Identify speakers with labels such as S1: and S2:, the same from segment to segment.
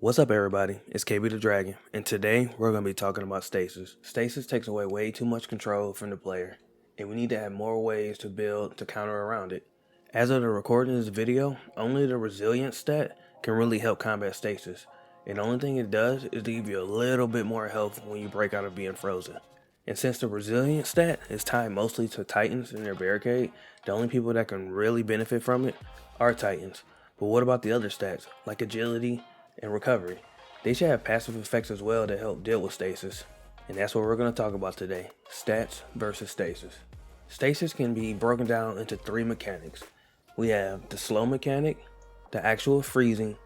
S1: What's up everybody, it's KB the Dragon, and today we're going to be talking about Stasis. Stasis takes away way too much control from the player, and we need to have more ways to build to counter around it. As of the recording of this video, only the resilience stat can really help combat Stasis, and the only thing it does is to give you a little bit more health when you break out of being frozen. And since the resilience stat is tied mostly to Titans and their barricade, the only people that can really benefit from it are Titans. But what about the other stats, like agility and recovery? They should have passive effects as well to help deal with Stasis. And that's what we're going to talk about today, stats versus Stasis. Stasis can be broken down into three mechanics. We have the slow mechanic, the actual freezing,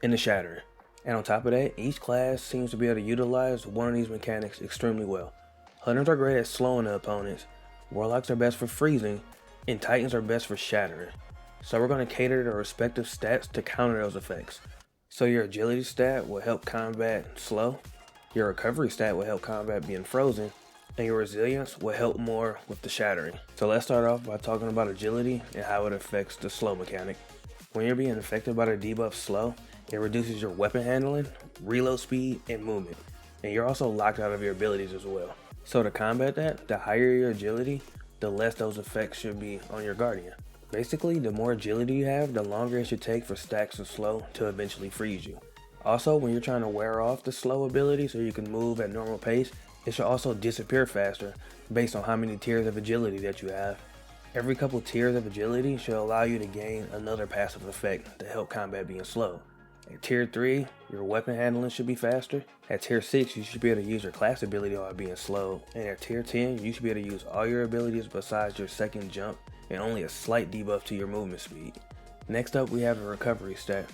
S1: and the shattering. And on top of that, each class seems to be able to utilize one of these mechanics extremely well. Hunters are great at slowing the opponents, Warlocks are best for freezing, and Titans are best for shattering. So we're going to cater their respective stats to counter those effects. So your agility stat will help combat slow, your recovery stat will help combat being frozen, and your resilience will help more with the shattering. So let's start off by talking about agility and how it affects the slow mechanic. When you're being affected by the debuff slow, it reduces your weapon handling, reload speed, and movement. And you're also locked out of your abilities as well. So to combat that, the higher your agility, the less those effects should be on your Guardian. Basically, the more agility you have, the longer it should take for stacks of slow to eventually freeze you. Also, when you're trying to wear off the slow ability so you can move at normal pace, it should also disappear faster based on how many tiers of agility that you have. Every couple tiers of agility should allow you to gain another passive effect to help combat being slow. At tier 3, your weapon handling should be faster. At tier 6, you should be able to use your class ability while being slow. And at tier 10, you should be able to use all your abilities besides your second jump and only a slight debuff to your movement speed. Next up, we have the recovery stat.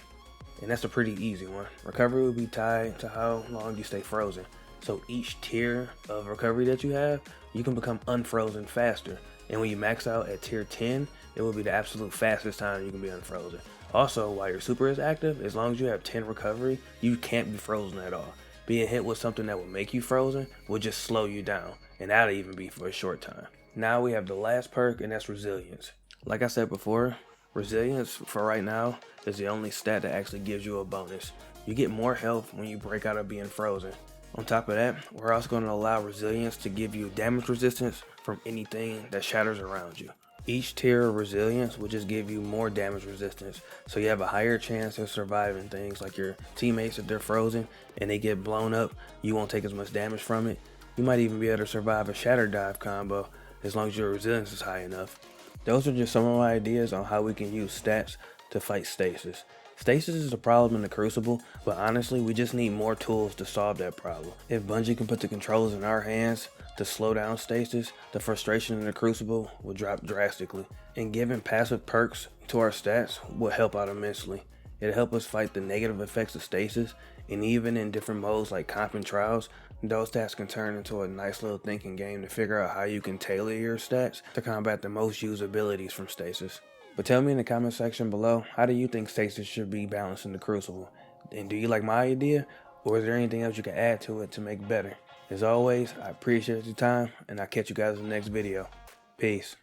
S1: And that's a pretty easy one. Recovery will be tied to how long you stay frozen. So each tier of recovery that you have, you can become unfrozen faster. And when you max out at tier 10, it will be the absolute fastest time you can be unfrozen. Also, while your super is active, as long as you have 10 recovery, you can't be frozen at all. Being hit with something that will make you frozen will just slow you down, and that'll even be for a short time. Now we have the last perk, and that's resilience. Like I said before, resilience for right now is the only stat that actually gives you a bonus. You get more health when you break out of being frozen. On top of that, we're also going to allow resilience to give you damage resistance from anything that shatters around you. Each tier of resilience will just give you more damage resistance, so you have a higher chance of surviving things like your teammates. If they're frozen and they get blown up, you won't take as much damage from it. You might even be able to survive a shatter dive combo as long as your resilience is high enough. Those are just some of my ideas on how we can use stats to fight Stasis. Stasis is a problem in the Crucible, but honestly, we just need more tools to solve that problem. If Bungie can put the controls in our hands to slow down Stasis, the frustration in the Crucible will drop drastically. And giving passive perks to our stats will help out immensely. It'll help us fight the negative effects of Stasis, and even in different modes like comp and trials, those stats can turn into a nice little thinking game to figure out how you can tailor your stats to combat the most used abilities from Stasis. But tell me in the comment section below, how do you think Stasis should be balanced in the Crucible? And do you like my idea, or is there anything else you can add to it to make it better? As always, I appreciate your time, and I'll catch you guys in the next video. Peace.